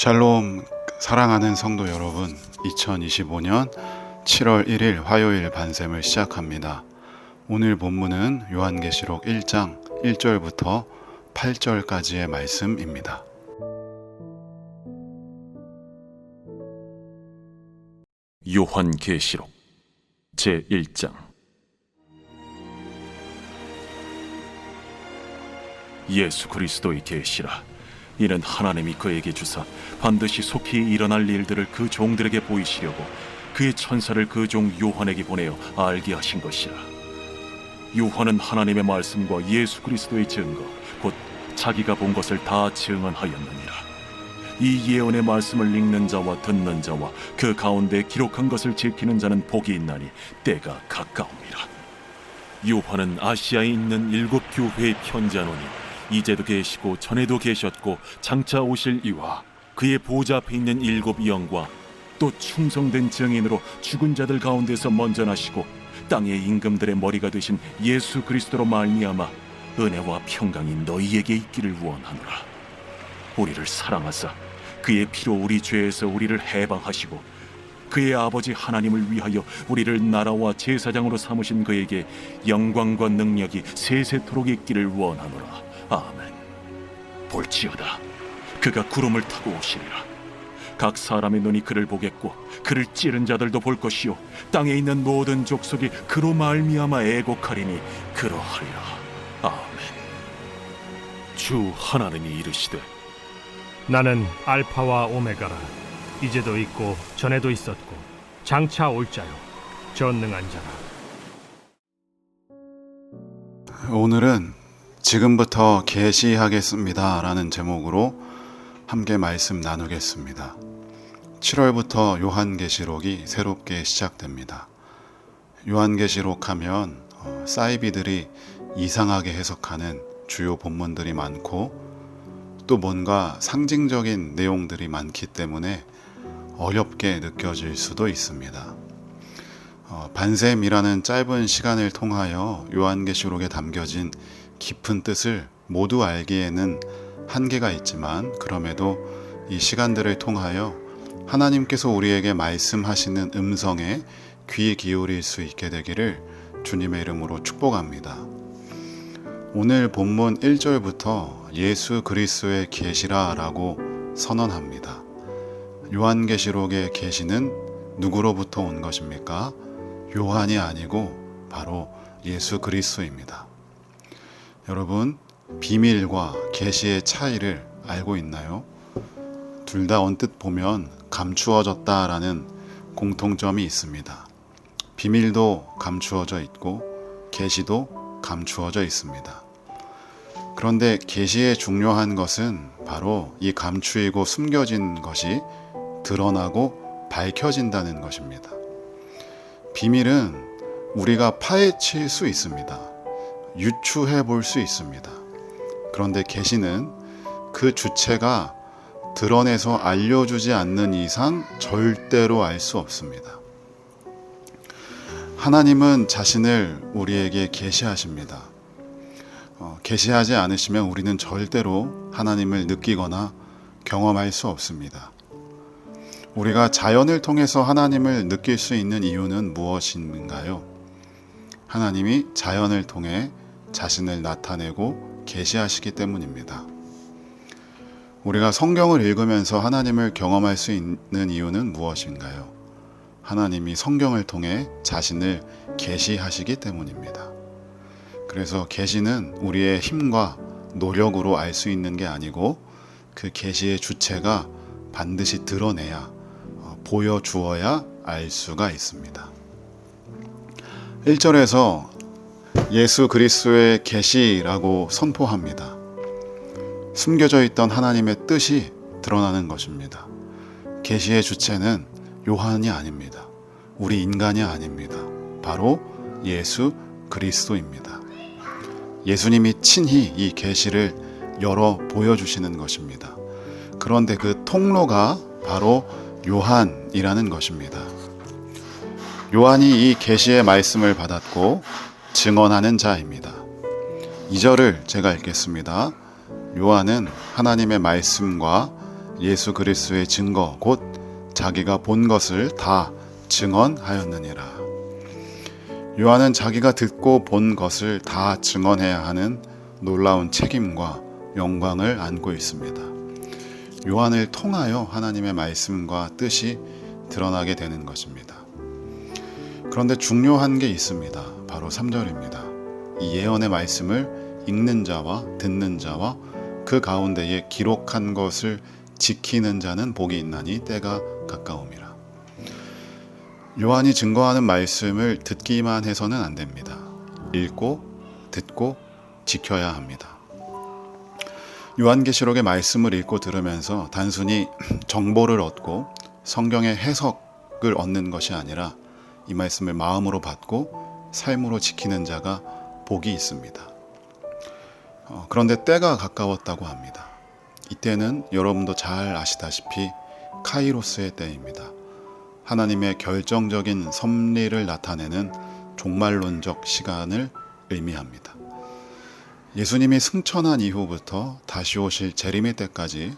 샬롬, 사랑하는 성도 여러분, 2025년 7월 1일 화요일 반샘을 시작합니다. 오늘 본문은 요한계시록 1장 1절부터 8절까지의 말씀입니다. 요한계시록 제1장. 예수 그리스도의 계시라. 이는 하나님이 그에게 주사 반드시 속히 일어날 일들을 그 종들에게 보이시려고 그의 천사를 그 종 요한에게 보내어 알게 하신 것이라. 요한은 하나님의 말씀과 예수 그리스도의 증거 곧 자기가 본 것을 다 증언하였느니라. 이 예언의 말씀을 읽는 자와 듣는 자와 그 가운데 기록한 것을 지키는 자는 복이 있나니 때가 가까움이라. 요한은 아시아에 있는 7 교회에 편지하노니 이제도 계시고 전에도 계셨고 장차 오실 이와 그의 보좌 앞에 있는 7 영과 또 충성된 증인으로 죽은 자들 가운데서 먼저 나시고 땅의 임금들의 머리가 되신 예수 그리스도로 말미암아 은혜와 평강이 너희에게 있기를 원하노라. 우리를 사랑하사 그의 피로 우리 죄에서 우리를 해방하시고 그의 아버지 하나님을 위하여 우리를 나라와 제사장으로 삼으신 그에게 영광과 능력이 세세토록 있기를 원하노라. 아멘. 볼지어다, 그가 구름을 타고 오시리라. 각 사람의 눈이 그를 보겠고 그를 찌른 자들도 볼 것이요 땅에 있는 모든 족속이 그로 말미암아 애곡하리니 그러하리라. 아멘. 주 하나님이 이르시되 나는 알파와 오메가라. 이제도 있고 전에도 있었고 장차 올 자요 전능한 자라. 오늘은 지금부터 계시하겠습니다 라는 제목으로 함께 말씀 나누겠습니다. 7월부터 요한계시록이 새롭게 시작됩니다. 요한계시록 하면 사이비들이 이상하게 해석하는 주요 본문들이 많고 또 뭔가 상징적인 내용들이 많기 때문에 어렵게 느껴질 수도 있습니다. 반샘이라는 짧은 시간을 통하여 요한계시록에 담겨진 깊은 뜻을 모두 알기에는 한계가 있지만 그럼에도 이 시간들을 통하여 하나님께서 우리에게 말씀하시는 음성에 귀 기울일 수 있게 되기를 주님의 이름으로 축복합니다. 오늘 본문 1절부터 예수 그리스도의 계시라라고 선언합니다. 요한계시록의 계시는 누구로부터 온 것입니까? 요한이 아니고 바로 예수 그리스도입니다. 여러분, 비밀과 계시의 차이를 알고 있나요? 둘 다 언뜻 보면 감추어졌다라는 공통점이 있습니다. 비밀도 감추어져 있고 계시도 감추어져 있습니다. 그런데 계시의 중요한 것은 바로 이 감추이고 숨겨진 것이 드러나고 밝혀진다는 것입니다. 비밀은 우리가 파헤칠 수 있습니다. 유추해 볼 수 있습니다. 그런데 계시는 그 주체가 드러내서 알려주지 않는 이상 절대로 알 수 없습니다. 하나님은 자신을 우리에게 계시하십니다. 계시하지 않으시면 우리는 절대로 하나님을 느끼거나 경험할 수 없습니다. 우리가 자연을 통해서 하나님을 느낄 수 있는 이유는 무엇인가요? 하나님이 자연을 통해 자신을 나타내고 계시하시기 때문입니다. 우리가 성경을 읽으면서 하나님을 경험할 수 있는 이유는 무엇인가요? 하나님이 성경을 통해 자신을 계시하시기 때문입니다. 그래서 계시는 우리의 힘과 노력으로 알 수 있는 게 아니고 그 계시의 주체가 반드시 드러내야, 보여주어야 알 수가 있습니다. 1절에서 예수 그리스도의 계시라고 선포합니다. 숨겨져 있던 하나님의 뜻이 드러나는 것입니다. 계시의 주체는 요한이 아닙니다. 우리 인간이 아닙니다. 바로 예수 그리스도입니다. 예수님이 친히 이 계시를 열어 보여주시는 것입니다. 그런데 그 통로가 바로 요한이라는 것입니다. 요한이 이 계시의 말씀을 받았고 증언하는 자입니다. 2절을 제가 읽겠습니다. 요한은 하나님의 말씀과 예수 그리스도의 증거 곧 자기가 본 것을 다 증언하였느니라. 요한은 자기가 듣고 본 것을 다 증언해야 하는 놀라운 책임과 영광을 안고 있습니다. 요한을 통하여 하나님의 말씀과 뜻이 드러나게 되는 것입니다. 그런데 중요한 게 있습니다. 바로 3절입니다. 이 예언의 말씀을 읽는 자와 듣는 자와 그 가운데에 기록한 것을 지키는 자는 복이 있나니 때가 가까움이라. 요한이 증거하는 말씀을 듣기만 해서는 안 됩니다. 읽고 듣고 지켜야 합니다. 요한계시록의 말씀을 읽고 들으면서 단순히 정보를 얻고 성경의 해석을 얻는 것이 아니라 이 말씀을 마음으로 받고 삶으로 지키는 자가 복이 있습니다. 그런데 때가 가까웠다고 합니다. 이때는 여러분도 잘 아시다시피 카이로스의 때입니다. 하나님의 결정적인 섭리를 나타내는 종말론적 시간을 의미합니다. 예수님이 승천한 이후부터 다시 오실 재림의 때까지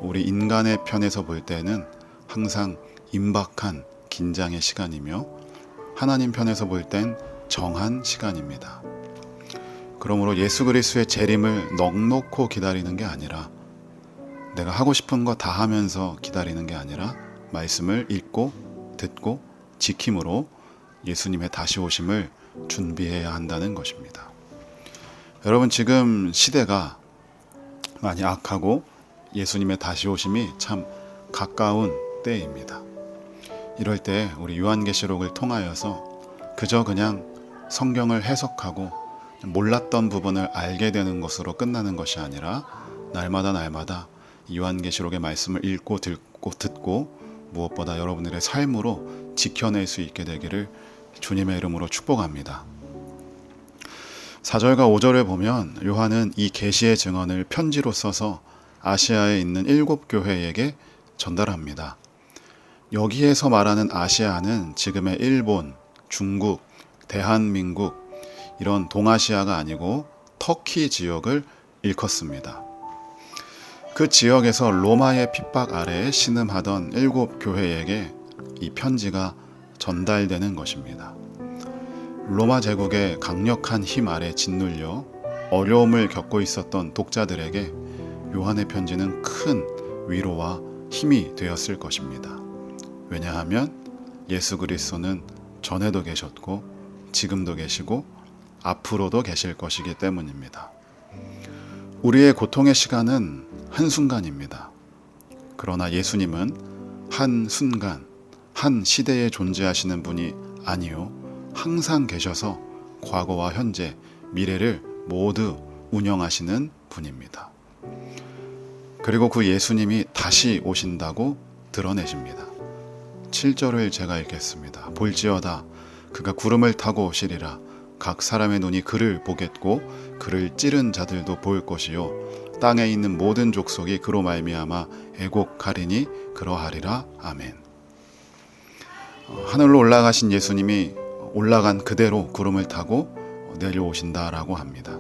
우리 인간의 편에서 볼 때는 항상 임박한 긴장의 시간이며 하나님 편에서 볼 땐 정한 시간입니다. 그러므로 예수 그리스도의 재림을 넋놓고 기다리는 게 아니라 내가 하고 싶은 거 다 하면서 기다리는 게 아니라 말씀을 읽고 듣고 지킴으로 예수님의 다시 오심을 준비해야 한다는 것입니다. 여러분, 지금 시대가 많이 악하고 예수님의 다시 오심이 참 가까운 때입니다. 이럴 때 우리 요한계시록을 통하여서 그저 그냥 성경을 해석하고 몰랐던 부분을 알게 되는 것으로 끝나는 것이 아니라 날마다 요한계시록의 말씀을 읽고 듣고 무엇보다 여러분들의 삶으로 지켜낼 수 있게 되기를 주님의 이름으로 축복합니다. 4절과 5절을 보면 요한은 이 계시의 증언을 편지로 써서 아시아에 있는 7교회에게 전달합니다. 여기에서 말하는 아시아는 지금의 일본, 중국, 대한민국 이런 동아시아가 아니고 터키 지역을 일컫습니다. 그 지역에서 로마의 핍박 아래에 신음하던 7교회에게 이 편지가 전달되는 것입니다. 로마 제국의 강력한 힘 아래 짓눌려 어려움을 겪고 있었던 독자들에게 요한의 편지는 큰 위로와 힘이 되었을 것입니다. 왜냐하면 예수 그리스도는 전에도 계셨고 지금도 계시고 앞으로도 계실 것이기 때문입니다. 우리의 고통의 시간은 한순간입니다. 그러나 예수님은 한순간, 한 시대에 존재하시는 분이 아니요 항상 계셔서 과거와 현재, 미래를 모두 운영하시는 분입니다. 그리고 그 예수님이 다시 오신다고 드러내십니다. 7절을 제가 읽겠습니다. 볼지어다 그가 구름을 타고 오시리라. 각 사람의 눈이 그를 보겠고 그를 찌른 자들도 볼 것이요 땅에 있는 모든 족속이 그로 말미암아 애곡하리니 그러하리라. 아멘. 하늘로 올라가신 예수님이 올라간 그대로 구름을 타고 내려오신다라고 합니다.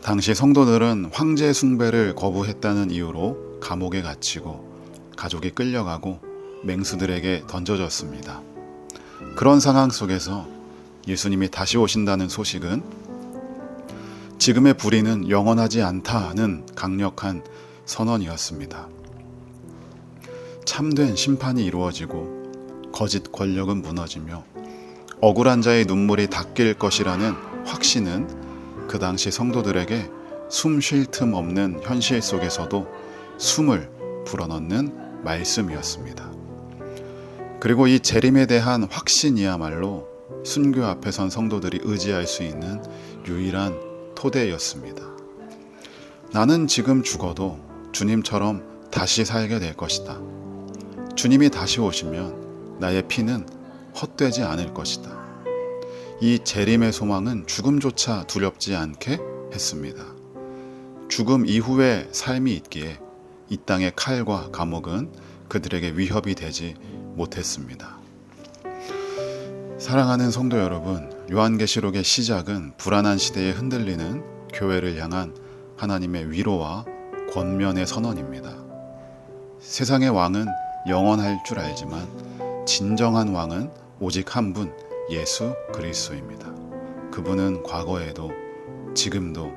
당시 성도들은 황제 숭배를 거부했다는 이유로 감옥에 갇히고 가족이 끌려가고 맹수들에게 던져졌습니다. 그런 상황 속에서 예수님이 다시 오신다는 소식은 지금의 불의는 영원하지 않다는 강력한 선언이었습니다. 참된 심판이 이루어지고 거짓 권력은 무너지며 억울한 자의 눈물이 닦일 것이라는 확신은 그 당시 성도들에게 숨 쉴 틈 없는 현실 속에서도 숨을 불어넣는 말씀이었습니다. 그리고 이 재림에 대한 확신이야말로 순교 앞에 선 성도들이 의지할 수 있는 유일한 토대였습니다. 나는 지금 죽어도 주님처럼 다시 살게 될 것이다. 주님이 다시 오시면 나의 피는 헛되지 않을 것이다. 이 재림의 소망은 죽음조차 두렵지 않게 했습니다. 죽음 이후의 삶이 있기에 이 땅의 칼과 감옥은 그들에게 위협이 되지 못했습니다. 사랑하는 성도 여러분, 요한계시록의 시작은 불안한 시대에 흔들리는 교회를 향한 하나님의 위로와 권면의 선언입니다. 세상의 왕은 영원할 줄 알지만 진정한 왕은 오직 한 분, 예수 그리스도입니다. 그분은 과거에도 지금도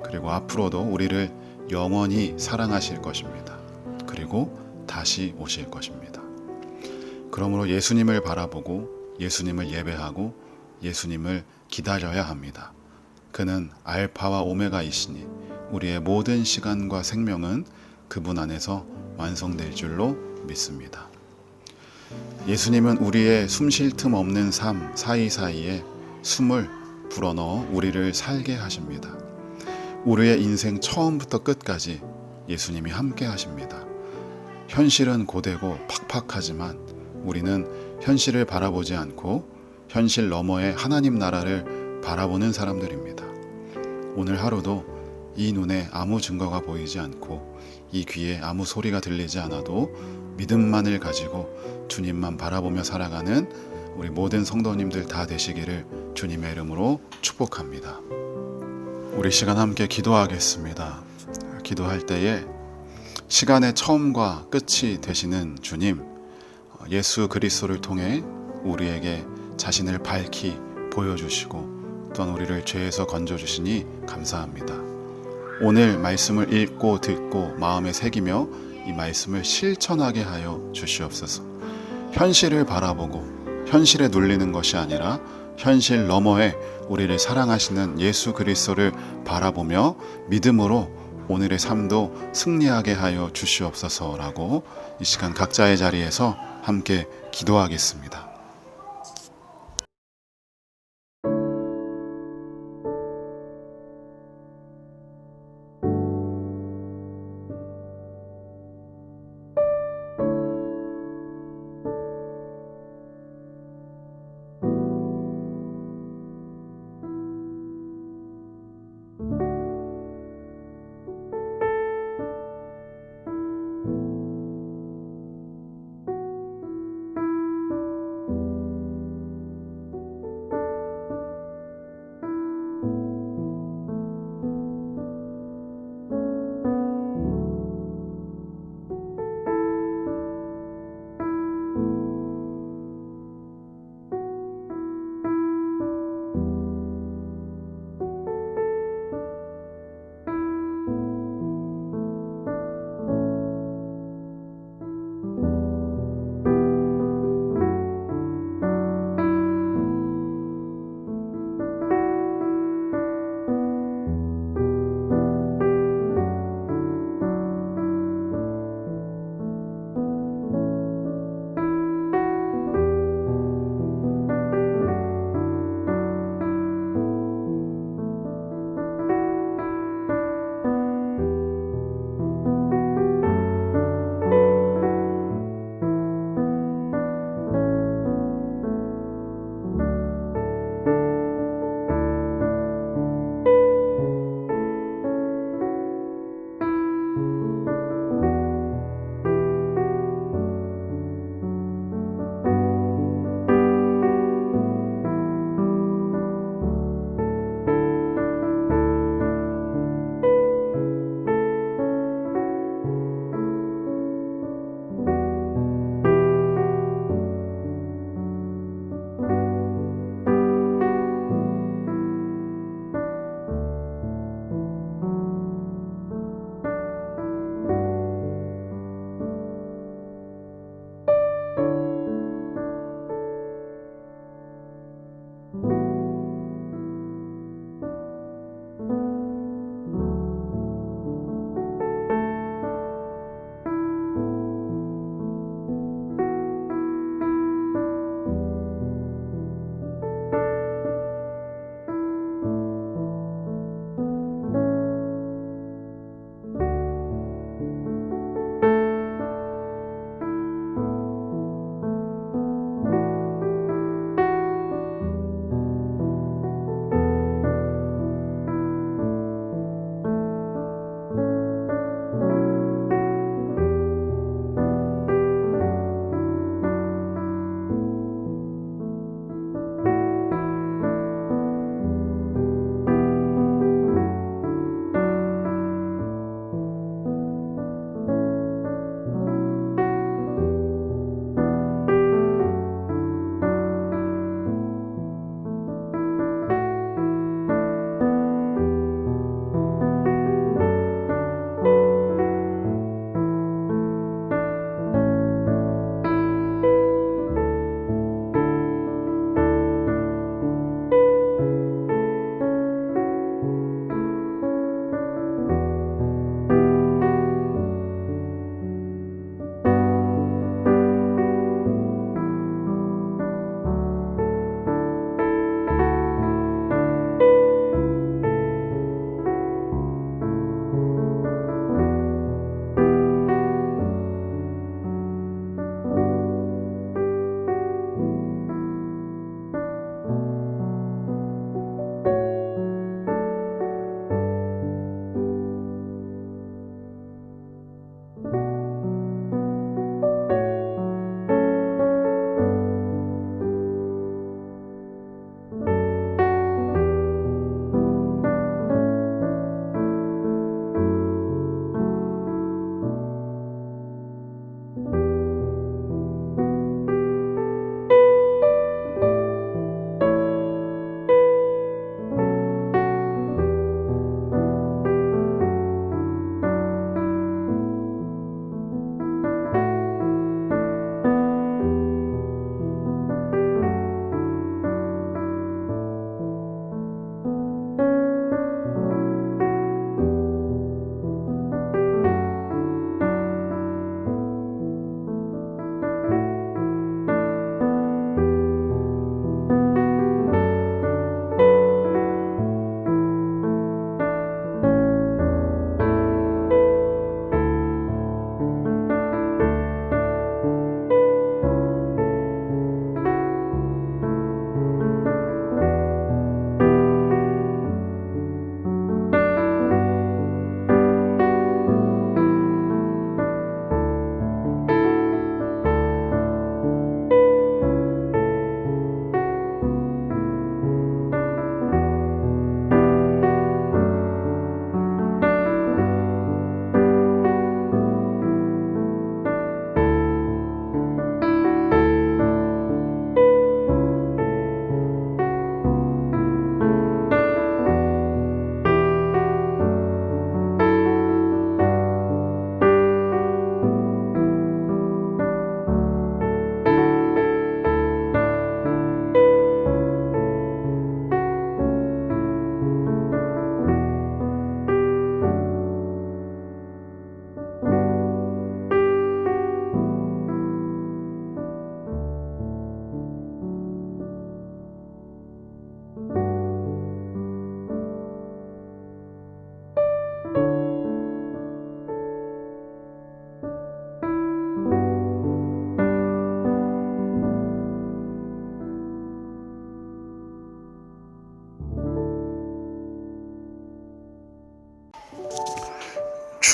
그리고 앞으로도 우리를 영원히 사랑하실 것입니다. 그리고 다시 오실 것입니다. 그러므로 예수님을 바라보고 예수님을 예배하고 예수님을 기다려야 합니다. 그는 알파와 오메가이시니 우리의 모든 시간과 생명은 그분 안에서 완성될 줄로 믿습니다. 예수님은 우리의 숨 쉴 틈 없는 삶 사이사이에 숨을 불어넣어 우리를 살게 하십니다. 우리의 인생 처음부터 끝까지 예수님이 함께 하십니다. 현실은 고되고 팍팍하지만 우리는 현실을 바라보지 않고 현실 너머의 하나님 나라를 바라보는 사람들입니다. 오늘 하루도 이 눈에 아무 증거가 보이지 않고 이 귀에 아무 소리가 들리지 않아도 믿음만을 가지고 주님만 바라보며 살아가는 우리 모든 성도님들 다 되시기를 주님의 이름으로 축복합니다. 우리 시간 함께 기도하겠습니다. 기도할 때에 시간의 처음과 끝이 되시는 주님, 예수 그리스도를 통해 우리에게 자신을 밝히 보여주시고 또한 우리를 죄에서 건져주시니 감사합니다. 오늘 말씀을 읽고 듣고 마음에 새기며 이 말씀을 실천하게 하여 주시옵소서. 현실을 바라보고 현실에 눌리는 것이 아니라 현실 너머에 우리를 사랑하시는 예수 그리스도를 바라보며 믿음으로 오늘의 삶도 승리하게 하여 주시옵소서라고 이 시간 각자의 자리에서 함께 기도하겠습니다.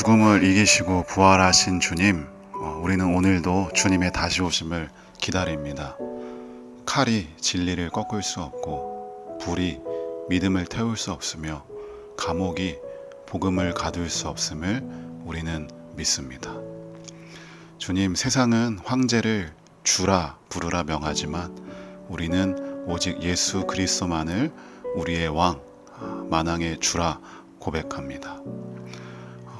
죽음을 이기시고 부활하신 주님, 우리는 오늘도 주님의 다시 오심을 기다립니다. 칼이 진리를 꺾을 수 없고 불이 믿음을 태울 수 없으며 감옥이 복음을 가둘 수 없음을 우리는 믿습니다. 주님, 세상은 황제를 주라 부르라 명하지만 우리는 오직 예수 그리스도만을 우리의 왕, 만왕의 주라 고백합니다.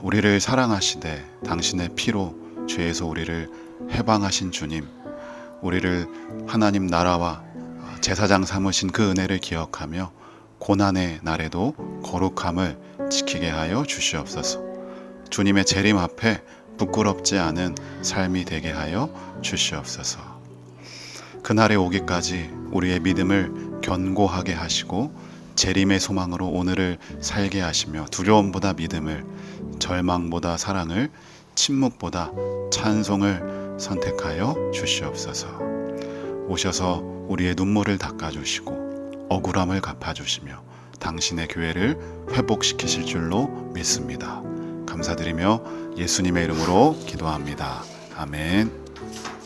우리를 사랑하시되 당신의 피로 죄에서 우리를 해방하신 주님, 우리를 하나님 나라와 제사장 삼으신 그 은혜를 기억하며 고난의 날에도 거룩함을 지키게 하여 주시옵소서. 주님의 재림 앞에 부끄럽지 않은 삶이 되게 하여 주시옵소서. 그날에 오기까지 우리의 믿음을 견고하게 하시고 재림의 소망으로 오늘을 살게 하시며 두려움보다 믿음을, 절망보다 사랑을, 침묵보다 찬송을 선택하여 주시옵소서. 오셔서 우리의 눈물을 닦아주시고 억울함을 갚아주시며 당신의 교회를 회복시키실 줄로 믿습니다. 감사드리며 예수님의 이름으로 기도합니다. 아멘.